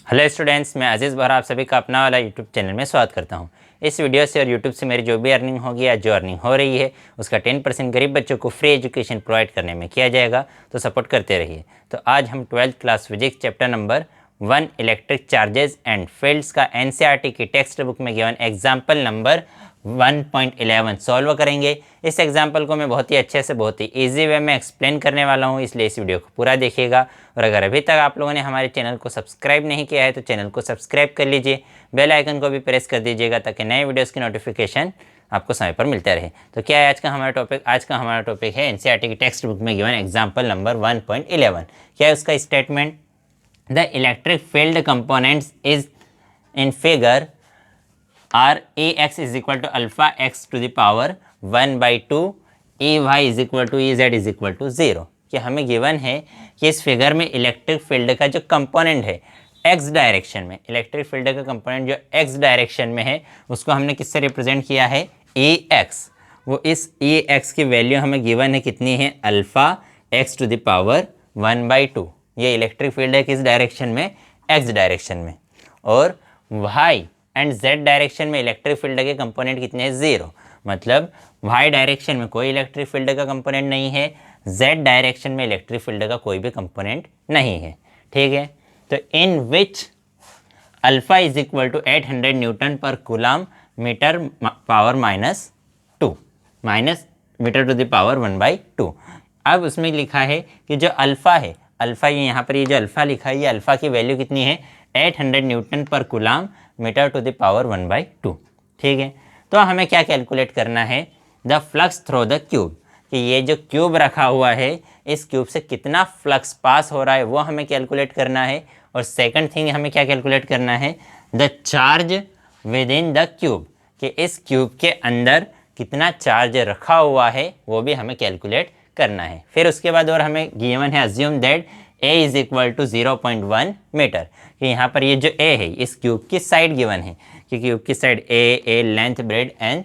Hello students, मैं अजीज़ बहरा आप सभी का अपना वाला यूट्यूब चैनल में स्वागत करता हूं। इस वीडियो से और यूट्यूब से मेरी जो भी अर्निंग होगी या जो अर्निंग हो रही है उसका 10% गरीब बच्चों को फ्री एजुकेशन प्रोवाइड करने में किया जाएगा, तो सपोर्ट करते रहिए। तो आज हम 12th class physics chapter number 1 electric charges and fields का एनसीईआरटी की टेक्स्ट बुक में गिवन एग्जाम्पल नंबर 1.11 सॉल्व करेंगे। इस एग्जाम्पल को मैं बहुत ही अच्छे से बहुत ही इजी वे में एक्सप्लेन करने वाला हूं, इसलिए इस वीडियो को पूरा देखिएगा। और अगर अभी तक आप लोगों ने हमारे चैनल को सब्सक्राइब नहीं किया है तो चैनल को सब्सक्राइब कर लीजिए, बेल आइकन को भी प्रेस कर दीजिएगा ताकि नए वीडियोस की नोटिफिकेशन आपको समय पर मिलता रहे। तो क्या है आज का हमारा टॉपिक? आज का हमारा टॉपिक है एनसीईआरटी की टेक्स्ट बुक में गिवन एग्जाम्पल नंबर 1.11। क्या है उसका statement? The electric field components is in figure are E x is equal to alpha x to the power 1/2 E y is equal to E z is equal to 0। कि हमें given है कि इस figure में electric field का जो component है x direction में, इलेक्ट्रिक फील्ड का कंपोनेंट जो एक्स डायरेक्शन में है उसको हमने किससे रिप्रेजेंट किया है? E x. वो इस ए एक्स की वैल्यू हमें गिवन है कितनी है? Alpha x to the power 1/2। ये इलेक्ट्रिक फील्ड है किस डायरेक्शन में? एक्स डायरेक्शन में। और वाई एंड जेड डायरेक्शन में इलेक्ट्रिक फील्ड के कंपोनेंट कितने हैं? 0। मतलब वाई डायरेक्शन में कोई इलेक्ट्रिक फील्ड का कंपोनेंट नहीं है, जेड डायरेक्शन में इलेक्ट्रिक फील्ड का कोई भी कंपोनेंट नहीं है। ठीक है, तो in which alpha is equal to 800 newton पर coulomb metre power -2 minus metre to the power 1/2। अब उसमें लिखा है कि जो अल्फा है, अल्फा ये यहाँ पर ये जो अल्फा लिखा है, ये अल्फा की वैल्यू कितनी है? 800 न्यूटन पर coulomb metre to the power 1/2। ठीक है, तो हमें क्या कैलकुलेट करना है? The flux through the cube, कि ये जो क्यूब रखा हुआ है इस क्यूब से कितना फ्लक्स पास हो रहा है वो हमें कैलकुलेट करना है। और सेकंड थिंग हमें क्या कैलकुलेट करना है? The charge with in the cube, कि इस क्यूब के अंदर कितना चार्ज रखा हुआ है वो भी हमें कैलकुलेट करना है। फिर उसके बाद और हमें गिवन है assume that a is equal to 0.1 metre, कि यहाँ पर ये जो a है इस क्यूब की साइड गिवन है, कि क्यूब की side a length bread and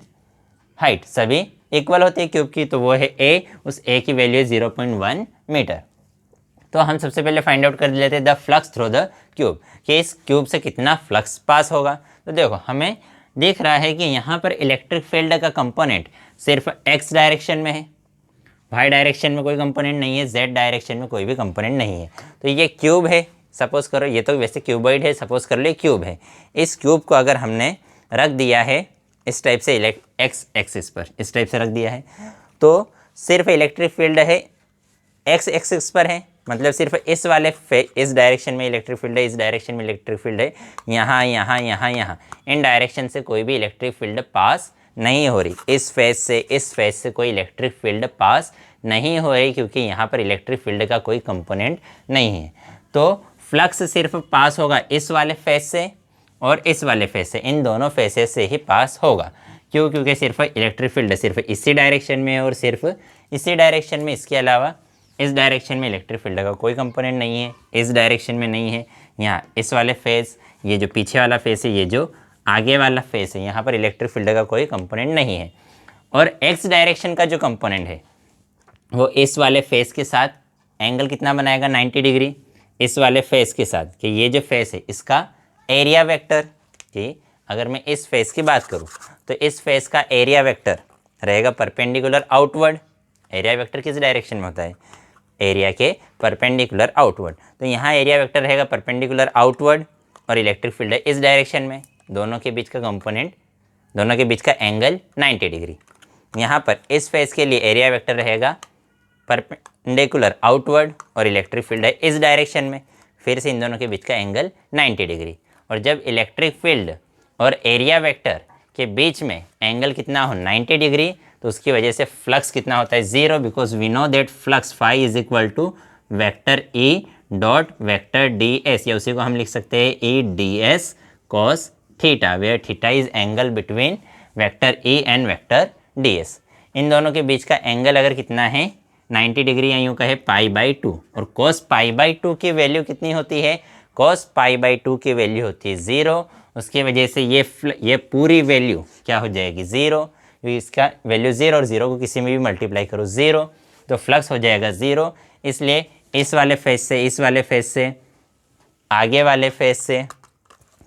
height सभी इक्वल होती है क्यूब की, तो वो है a, उस a की वैल्यू है 0.1 मीटर। तो हम सबसे पहले फाइंड आउट कर लेते हैं the flux through the cube, कि इस क्यूब से कितना फ्लक्स पास होगा। तो देखो हमें दिख रहा है कि यहाँ पर इलेक्ट्रिक फील्ड का कंपोनेंट सिर्फ x डायरेक्शन में है, वाई डायरेक्शन में कोई कंपोनेंट नहीं है, जेड डायरेक्शन में कोई भी कंपोनेंट नहीं है। तो ये क्यूब है, सपोज करो, ये तो वैसे क्यूबॉइड है, सपोज कर लो क्यूब है। इस क्यूब को अगर हमने रख दिया है इस टाइप से एक्स एक्सिस पर, इस टाइप से रख दिया है, तो सिर्फ इलेक्ट्रिक फील्ड है एक्स एक्सिस पर है, मतलब सिर्फ इस वाले इस डायरेक्शन में इलेक्ट्रिक फील्ड है, इस डायरेक्शन में इलेक्ट्रिक फील्ड है, यहाँ यहाँ यहाँ यहाँ इन डायरेक्शन से कोई भी इलेक्ट्रिक फील्ड पास नहीं हो रही। इस फेज से इस फेज से कोई इलेक्ट्रिक फील्ड पास नहीं हो रही, क्योंकि यहाँ पर इलेक्ट्रिक फील्ड का कोई कंपोनेंट नहीं है। तो फ्लक्स सिर्फ पास होगा इस वाले फेज से और इस वाले फेज से, इन दोनों फेसेस से ही पास होगा। क्यों? क्योंकि सिर्फ इलेक्ट्रिक फील्ड सिर्फ इसी डायरेक्शन में है और सिर्फ इसी डायरेक्शन में, इसके अलावा इस डायरेक्शन में इलेक्ट्रिक फील्ड का कोई कंपोनेंट नहीं है, इस डायरेक्शन में नहीं है। यहाँ इस वाले फेस, ये जो पीछे वाला फेस है, ये जो आगे वाला फेस है, यहाँ पर इलेक्ट्रिक फील्ड का कोई कंपोनेंट नहीं है। और एक्स डायरेक्शन का जो कंपोनेंट है वो इस वाले फेस के साथ एंगल कितना बनाएगा? 90 डिग्री इस वाले फेस के साथ, कि ये जो फेस है इसका एरिया वेक्टर, कि अगर मैं इस फेस की बात करूँ तो इस फेस का एरिया वेक्टर रहेगा परपेंडिकुलर आउटवर्ड। एरिया वेक्टर किस डायरेक्शन में होता है? एरिया के परपेंडिकुलर आउटवर्ड। तो यहाँ एरिया वेक्टर रहेगा परपेंडिकुलर आउटवर्ड और इलेक्ट्रिक फील्ड है इस डायरेक्शन में। दोनों के बीच का कंपोनेंट, दोनों के बीच का एंगल 90 डिग्री। यहाँ पर इस फेस के लिए एरिया वेक्टर रहेगा परपेंडिकुलर आउटवर्ड और इलेक्ट्रिक फील्ड है इस डायरेक्शन में, फिर से इन दोनों के बीच का एंगल 90 डिग्री। और जब इलेक्ट्रिक फील्ड और एरिया वेक्टर के बीच में एंगल कितना हो? 90 डिग्री, तो उसकी वजह से फ्लक्स कितना होता है? 0, because we know that flux phi is equal to vector E dot vector D S, या उसी को हम लिख सकते हैं E D S cos theta, where theta is angle between vector E and vector D S. इन दोनों के बीच का एंगल अगर कितना है? 90 डिग्री, या यूँ कहे π/2। और cos π/2 की वैल्यू कितनी होती है? cos π/2 की वैल्यू होती है 0। उसकी वजह से ये पूरी वैल्यू क्या हो जाएगी? 0। इसका वैल्यू 0 और 0 को किसी में भी मल्टीप्लाई करो 0, तो फ्लक्स हो जाएगा 0। इसलिए इस वाले फेस से इस वाले फेस से आगे वाले फेस से,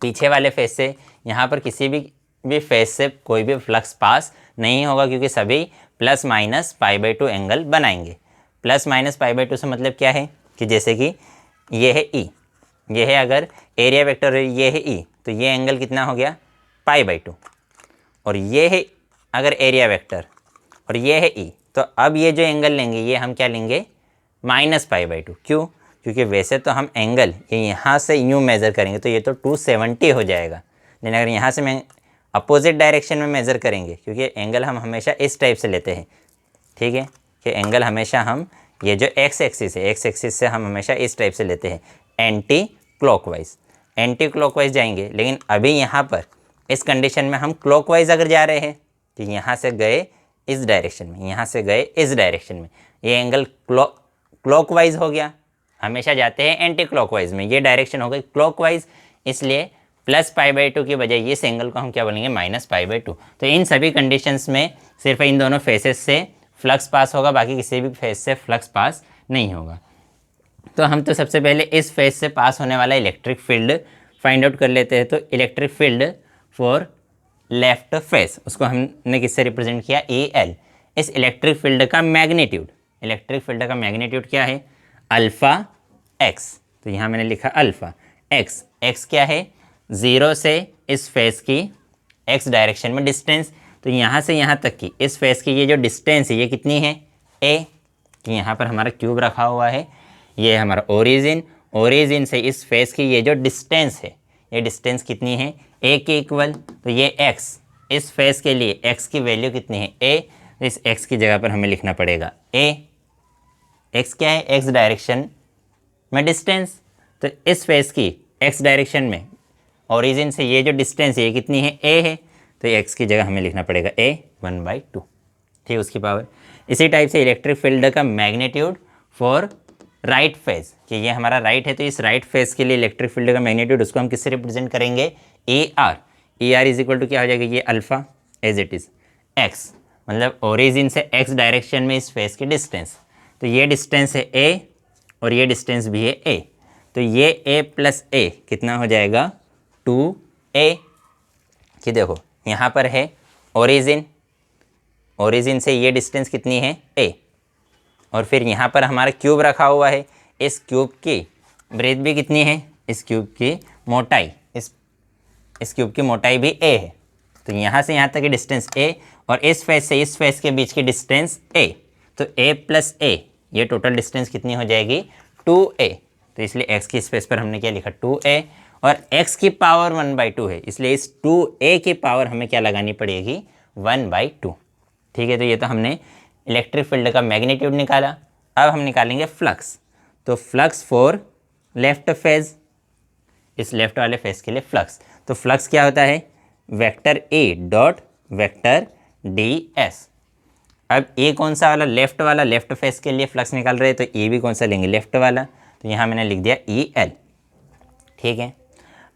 पीछे वाले फेस से, यहाँ पर किसी भी फेस से कोई भी फ्लक्स पास नहीं होगा, क्योंकि सभी प्लस माइनस पाई/2 एंगल बनाएंगे। प्लस माइनस पाई/2 से मतलब क्या है कि जैसे कि ये है ई, ये है अगर एरिया वेक्टर है, ये है ई, तो ये एंगल कितना हो गया पाई/2, और ये है अगर एरिया वेक्टर और ये है ई, तो अब ये जो एंगल लेंगे ये हम क्या लेंगे माइनस पाई/2। क्यों? क्योंकि वैसे तो हम एंगल ये यहाँ से यूँ मेज़र करेंगे तो ये तो 270 हो जाएगा, लेकिन अगर यहाँ से मैं अपोजिट डायरेक्शन में मेज़र करेंगे, क्योंकि एंगल हम हमेशा इस टाइप से लेते हैं, ठीक है, कि एंगल हमेशा हम ये जो एक्स एक्सिस है, एक्स एक्सिस से हम हमेशा इस टाइप से लेते हैं, एंटी क्लॉकवाइज जाएंगे। लेकिन अभी यहाँ पर इस कंडीशन में हम क्लॉकवाइज अगर जा रहे हैं तो यहाँ से गए इस डायरेक्शन में, यहाँ से गए इस डायरेक्शन में, ये एंगल क्लॉकवाइज हो गया। हमेशा जाते हैं एंटी क्लॉकवाइज में, ये डायरेक्शन हो गई क्लॉकवाइज, इसलिए प्लस पाई/2 की बजाय इस एंगल को हम क्या बोलेंगे माइनस पाई/2। तो इन सभी कंडीशंस में सिर्फ इन दोनों फेसेस से फ्लक्स पास होगा, बाकी किसी भी फेस से फ्लक्स पास नहीं होगा। तो हम तो सबसे पहले इस फेस से पास होने वाला इलेक्ट्रिक फील्ड फाइंड आउट कर लेते हैं। तो electric field for left face, उसको हमने किससे रिप्रेजेंट किया EL। इस इलेक्ट्रिक फील्ड का मैग्नीट्यूड, इलेक्ट्रिक फील्ड का मैग्नीट्यूड क्या है अल्फ़ा एक्स, तो यहाँ मैंने लिखा अल्फ़ा एक्स। एक्स क्या है 0 से इस फेस की एक्स डायरेक्शन में डिस्टेंस, तो यहाँ से यहाँ तक की इस फेस की ये जो डिस्टेंस है ये कितनी है A, कि यहाँ पर हमारा क्यूब रखा हुआ है, ये हमारा ओरिजिन से इस फेस की ये जो डिस्टेंस है, ये डिस्टेंस कितनी है A के इक्वल, तो ये x, इस फेस के लिए x की वैल्यू कितनी है A, तो इस x की जगह पर हमें लिखना पड़ेगा A। x क्या है x डायरेक्शन में डिस्टेंस, तो इस फेस की x डायरेक्शन में ओरिजिन से ये जो डिस्टेंस है ये कितनी है A है, तो x की जगह हमें लिखना पड़ेगा A 1/2, ठीक, उसकी पावर। इसी टाइप से इलेक्ट्रिक फील्ड का मैग्नीट्यूड फॉर राइट फेस, कि ये हमारा राइट है, तो इस राइट फेस के लिए इलेक्ट्रिक फील्ड का मैग्नीट्यूड उसको हम किससे रिप्रेजेंट करेंगे ER। ER is equal to क्या हो जाएगा ये alpha as it is x, मतलब ओरिजिन से x डायरेक्शन में इस फेस की डिस्टेंस, तो ये डिस्टेंस है A और ये डिस्टेंस भी है A, तो ये A प्लस A कितना हो जाएगा 2A। कि देखो यहाँ पर है ओरिजिन से ये डिस्टेंस कितनी है A, और फिर यहाँ पर हमारा क्यूब रखा हुआ है, इस क्यूब की ब्रेथ भी कितनी है, इस क्यूब की मोटाई, इस क्यूब की मोटाई भी A है, तो यहाँ से यहाँ तक की डिस्टेंस A, और इस फेस से इस फेस के बीच की डिस्टेंस A, तो A प्लस A ये टोटल डिस्टेंस कितनी हो जाएगी 2A। तो इसलिए x की स्पेस पर हमने क्या लिखा 2A, और x की पावर 1/2 है, इसलिए इस 2A की पावर हमें क्या लगानी पड़ेगी 1/2, ठीक है। तो ये तो हमने इलेक्ट्रिक फील्ड का मैग्नीट्यूड निकाला। अब हम निकालेंगे फ्लक्स, तो फ्लक्स फॉर लेफ्ट फेज, इस लेफ्ट वाले फेस के लिए फ्लक्स, तो फ्लक्स क्या होता है vector A dot vector DS। अब A कौन सा वाला लेफ्ट फेस के लिए फ्लक्स निकाल रहे हैं, तो A भी कौन सा लेंगे लेफ्ट वाला, तो यहाँ मैंने लिख दिया EL, ठीक है।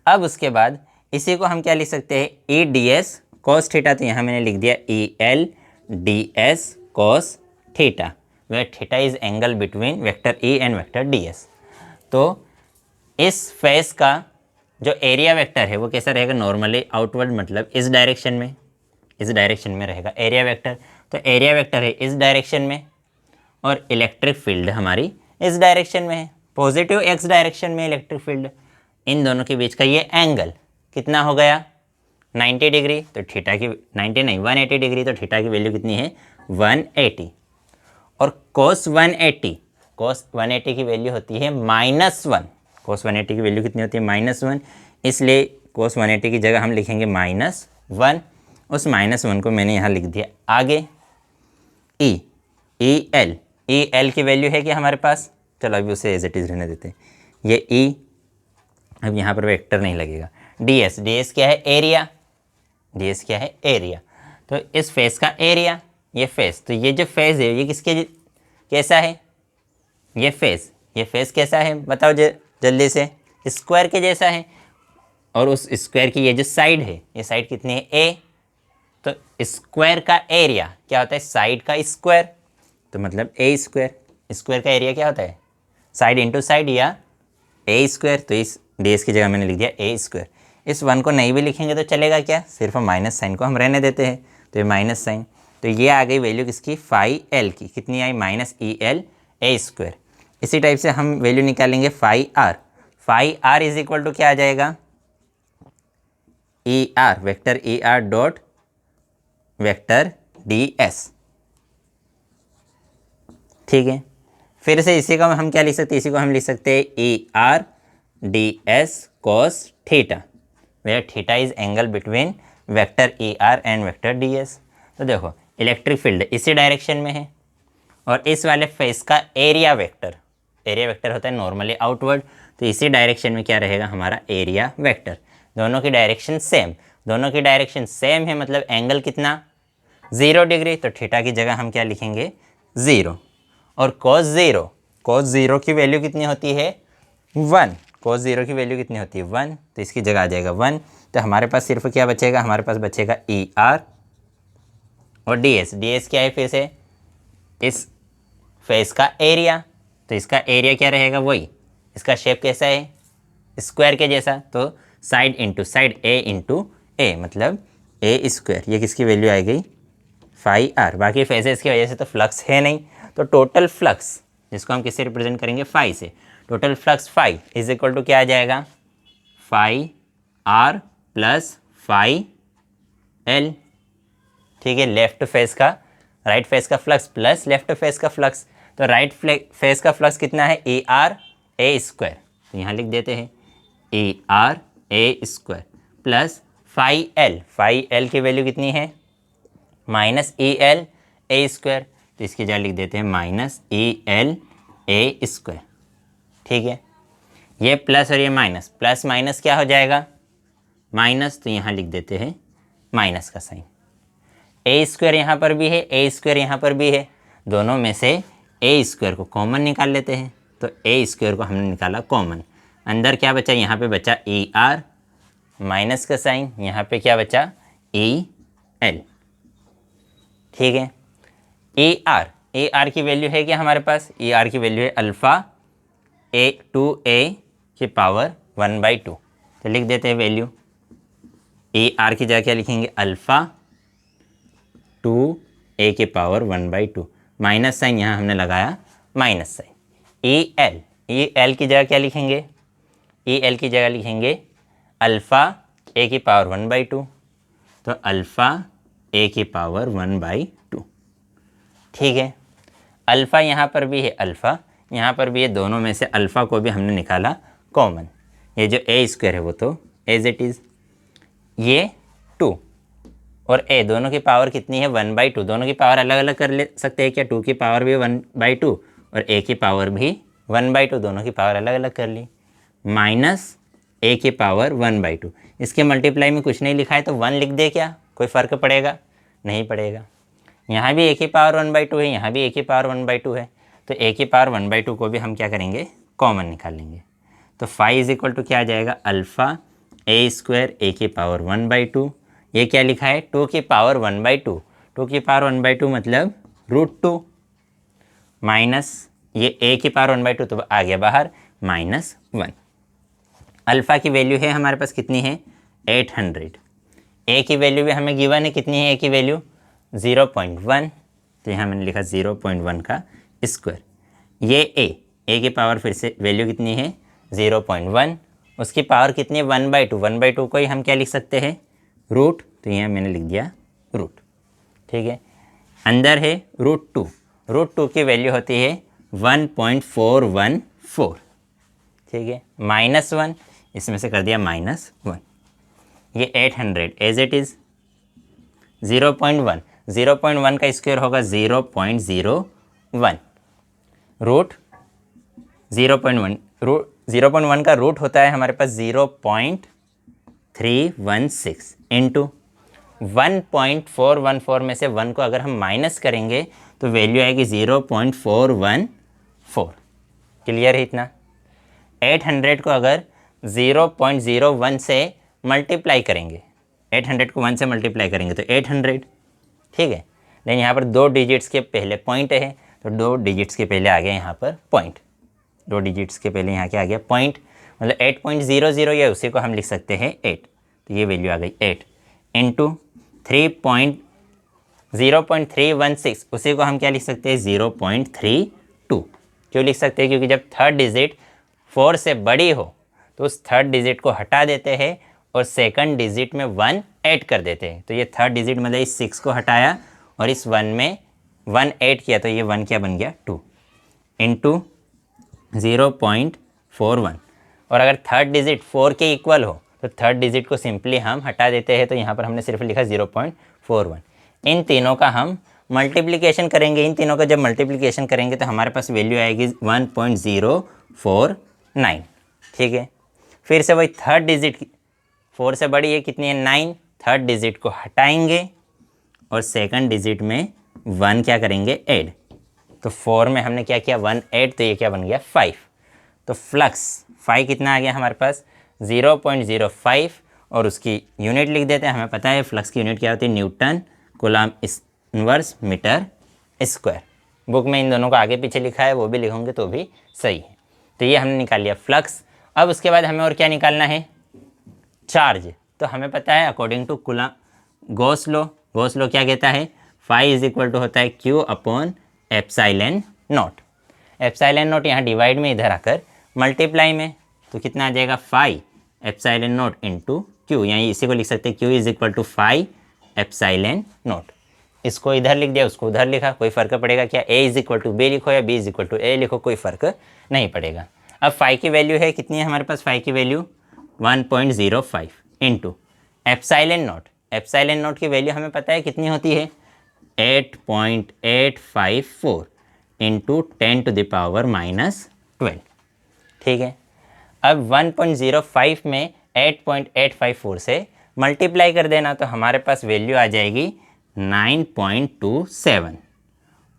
अब उसके बाद इसी को हम क्या लिख सकते हैं EDS cos थीटा, तो यहाँ मैंने लिख दिया EL DS cos theta, where theta is angle between vector E and vector DS। तो इस फेस का जो एरिया वेक्टर है वो कैसा रहेगा नॉर्मली आउटवर्ड, मतलब इस डायरेक्शन में रहेगा एरिया वेक्टर, तो एरिया वेक्टर है इस डायरेक्शन में, और इलेक्ट्रिक फील्ड हमारी इस डायरेक्शन में है, पॉजिटिव x डायरेक्शन में इलेक्ट्रिक फील्ड। इन दोनों के बीच का ये एंगल कितना हो गया 90 डिग्री, तो थीटा की 90 नहीं 180 डिग्री, तो थीटा की वैल्यू कितनी है 180, और cos 180 की वैल्यू होती है -1, cos 180 की वैल्यू कितनी होती है -1, इसलिए cos 180 की जगह हम लिखेंगे -1, उस -1 को मैंने यहाँ लिख दिया आगे EL की वैल्यू है कि हमारे पास, चलो अभी उसे एज इट इज़ रहने देते हैं, ये E, अब यहाँ पर वेक्टर नहीं लगेगा। DS क्या है एरिया, DS क्या है एरिया, तो इस फेस का एरिया, ये फेस, तो ये जो फेस है ये किसके कैसा है, ये फेस कैसा है बताओ जल्दी से, स्क्वायर के जैसा है, और उस स्क्वायर की ये जो साइड है ये साइड कितनी है A, तो स्क्वायर का एरिया क्या होता है साइड का स्क्वायर, तो मतलब A स्क्वायर का एरिया क्या होता है साइड इंटू साइड या A स्क्वायर, तो इस ds की जगह मैंने लिख दिया ए स्क्वायर। इस 1 को नहीं भी लिखेंगे तो चलेगा क्या, सिर्फ माइनस साइन को हम रहने देते हैं, तो ये माइनस साइन, तो ये आ गई वैल्यू किसकी, फाई एल की, कितनी आई, minus E L A square. इसी टाइप से हम वैल्यू निकालेंगे phi R is equal to क्या आ जाएगा, E R, vector E R dot vector D S. ठीक है, फिर से इसी को हम क्या लिख सकते हैं, इसी को हम लिख सकते हैं E R D S cos theta, where theta is angle between vector E R and vector D S. तो देखो इलेक्ट्रिक फील्ड इसी डायरेक्शन में है और इस वाले फेस का एरिया वेक्टर होता है नॉर्मली आउटवर्ड, तो इसी डायरेक्शन में क्या रहेगा हमारा एरिया वेक्टर। दोनों की डायरेक्शन सेम है, मतलब एंगल कितना, 0 डिग्री, तो थीटा की जगह हम क्या लिखेंगे 0। और cos 0 की वैल्यू कितनी होती है 1, cos 0 की वैल्यू कितनी होती है 1, तो इसकी जगह आ जाएगा 1। तो हमारे पास सिर्फ क्या बचेगा, हमारे पास बचेगा ई आर और डी एस क्या है, फिर से इस फेस का एरिया, तो इसका एरिया क्या रहेगा वही, इसका शेप कैसा है स्क्वायर के जैसा, तो साइड इंटू साइड ए इंटू ए, मतलब ए स्क्वायर, ये किसकी वैल्यू आ गई फाई आर। बाकी फेसेस की वजह से तो फ्लक्स है नहीं, तो टोटल फ्लक्स जिसको हम किससे रिप्रेजेंट करेंगे फाई से, total flux phi is equal to क्या आ जाएगा, phi R plus phi L. ठीक है, लेफ्ट फेस का राइट फेस का फ्लक्स प्लस लेफ्ट फेस का फ्लक्स, तो राइट फेस का फ्लक्स कितना है ई आर ए स्क्वायर, तो यहाँ लिख देते हैं E R A square plus phi L की वैल्यू कितनी है minus E L A square, तो इसकी जगह लिख देते हैं minus E L A square. ठीक है, ये प्लस और ये माइनस, प्लस माइनस क्या हो जाएगा माइनस, तो यहाँ लिख देते हैं माइनस का साइन। ए स्क्वायर यहाँ पर भी है, ए स्क्वायर यहाँ पर भी है, दोनों में से ए स्क्वायर को कॉमन निकाल लेते हैं, तो ए स्क्वायर को हमने निकाला कॉमन, अंदर क्या बचा, यहाँ पे बचा ई आर माइनस का साइन, यहाँ पे क्या बचा ई एल। ठीक है, ए आर की वैल्यू है क्या हमारे पास, ए आर की वैल्यू है अल्फ़ा ए टू ए की पावर 1/2, तो लिख देते हैं वैल्यू ए आर की जगह क्या लिखेंगे अल्फ़ा 2a की पावर 1/2, माइनस साइन यहाँ हमने लगाया माइनस साइन। ए एल की जगह क्या लिखेंगे, ए एल की जगह लिखेंगे अल्फ़ा a की पावर 1/2, तो अल्फ़ा a की पावर 1/2। ठीक है, अल्फ़ा यहाँ पर भी है, अल्फ़ा यहाँ पर भी है, दोनों में से अल्फ़ा को भी हमने निकाला कॉमन, ये जो ए स्क्वायर है वो तो एज इट इज़, ये 2 और ए दोनों की पावर कितनी है 1/2, दोनों की पावर अलग अलग कर ले सकते हैं क्या, 2 की पावर भी 1/2 और ए की पावर भी 1/2, दोनों की पावर अलग अलग कर ली, माइनस ए की पावर 1/2। इसके मल्टीप्लाई में कुछ नहीं लिखा है तो 1 लिख दे, क्या कोई फ़र्क पड़ेगा, नहीं पड़ेगा। यहाँ भी ए की पावर 1/2 है, यहाँ भी ए की पावर 1/2 है, तो ए की पावर 1/2 को भी हम क्या करेंगे कॉमन निकाल लेंगे, तो फाई इज इक्वल टू क्या आ जाएगा अल्फ़ा ए स्क्वायर ए की पावर 1/2, ये क्या लिखा है 2 की पावर 1/2, 2 की पावर 1/2 मतलब √2 माइनस ये ए की पावर 1/2 तो आ गया बाहर -1। अल्फ़ा की वैल्यू है हमारे पास कितनी है 800, ए की वैल्यू भी हमें गिवन है, कितनी है ए की वैल्यू 0.1, तो यहाँ मैंने लिखा 0.1 का स्क्वायर। ये ए की पावर फिर से वैल्यू कितनी है 0.1, उसकी पावर कितनी है 1/2, 1/2 को ही हम क्या लिख सकते हैं रूट, तो यहाँ मैंने लिख दिया रूट। ठीक है, अंदर है √2 की वैल्यू होती है 1.414। ठीक है, -1 इसमें से कर दिया -1, ये 800 एज इट इज़ 0.1 का स्क्वायर होगा 0.01, रूट 0.1 का रूट होता है हमारे पास 0.316 इंटू 1.414 में से 1 को अगर हम माइनस करेंगे तो वैल्यू आएगी 0.414। क्लियर है इतना। 800 को अगर 0.01 से मल्टीप्लाई करेंगे, 800 को 1 से मल्टीप्लाई करेंगे तो 800। ठीक है, लेकिन यहाँ पर 2 डिजिट्स के पहले पॉइंट है, तो 2 डिजिट्स के पहले आ गया यहाँ पर पॉइंट, 2 डिजिट्स के पहले यहाँ क्या आ गया पॉइंट, मतलब 8.00 या उसी को हम लिख सकते हैं 8, तो ये वैल्यू आ गई 8 इंटू 0.316, उसी को हम क्या लिख सकते हैं 0.32। क्यों लिख सकते हैं? क्योंकि जब थर्ड डिजिट 4 से बड़ी हो तो उस थर्ड डिजिट को हटा देते हैं और सेकंड डिजिट में 1 ऐड कर देते हैं। तो ये थर्ड डिजिट मतलब इस 6 को हटाया और इस 1 में 1 ऐड किया, तो ये 1 क्या बन गया 2 इंटू 0.41। और अगर थर्ड डिजिट 4 के इक्वल हो तो थर्ड डिजिट को सिंपली हम हटा देते हैं, तो यहाँ पर हमने सिर्फ लिखा 0.41। इन तीनों का हम मल्टीप्लिकेशन करेंगे, इन तीनों का जब मल्टीप्लिकेशन करेंगे तो हमारे पास वैल्यू आएगी 1.049। ठीक है, फिर से वही थर्ड डिजिट 4 से बड़ी है, कितनी है 9, थर्ड डिजिट को हटाएंगे और सेकंड डिजिट में 1 क्या करेंगे ऐड। तो 4 में हमने क्या किया 1 ऐड, तो ये क्या बन गया 5। तो फ्लक्स 5 कितना आ गया हमारे पास 0.05, और उसकी यूनिट लिख देते हैं। हमें पता है फ्लक्स की यूनिट क्या होती है, newton coulomb inverse metre square. Book में इन दोनों को आगे पीछे लिखा है, वो भी लिखोगे तो भी सही है। तो ये हमने निकाल लिया फ्लक्स। अब उसके बाद हमें और क्या निकालना है, चार्ज। तो हमें पता है according to coulomb Gauss law क्या कहता है, फाई इज इक्वल टू होता है Q upon epsilon naught. Epsilon naught यहाँ डिवाइड में इधर आकर मल्टीप्लाई में, तो कितना आ जाएगा phi epsilon naught into Q, यानी इसी को लिख सकते हैं Q is equal to phi epsilon naught. इसको इधर लिख दिया, उसको उधर लिखा, कोई फ़र्क पड़ेगा क्या? A is equal to B लिखो या B is equal to A लिखो, कोई फ़र्क नहीं पड़ेगा। अब फाई की वैल्यू है कितनी है हमारे पास, फाई की value 1.05 into epsilon naught. Epsilon not की वैल्यू हमें पता है कितनी होती है 8.854 इंटू 10⁻⁻12। ठीक है, अब 1.05 में 8.854 से मल्टीप्लाई कर देना, तो हमारे पास वैल्यू आ जाएगी 9.27,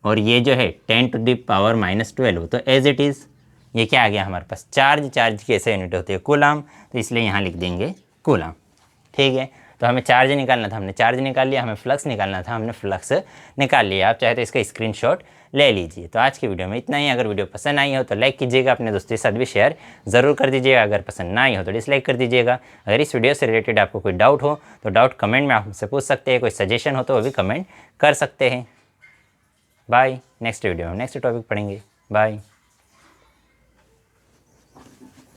और ये जो है 10⁻⁻12, तो एज इट इज़ ये क्या आ गया हमारे पास चार्ज। चार्ज की ऐसे यूनिट होती है कूलम, तो इसलिए यहाँ लिख देंगे कूलम। ठीक है, तो हमें चार्ज निकालना था, हमने चार्ज निकाल लिया, हमें फ्लक्स निकालना था, हमने फ्लक्स निकाल लिया। आप चाहे तो इसका स्क्रीनशॉट ले लीजिए। तो आज की वीडियो में इतना ही। अगर वीडियो पसंद आई हो तो लाइक कीजिएगा, अपने दोस्तों के साथ भी शेयर ज़रूर कर दीजिएगा। अगर पसंद ना आई हो तो डिसलाइक कर दीजिएगा। अगर इस वीडियो से रिलेटेड आपको कोई डाउट हो तो डाउट कमेंट में आप मुझसे पूछ सकते हैं, कोई सजेशन हो तो वो भी कमेंट कर सकते हैं। बाय, नेक्स्ट वीडियो में नेक्स्ट टॉपिक पढ़ेंगे। बाय।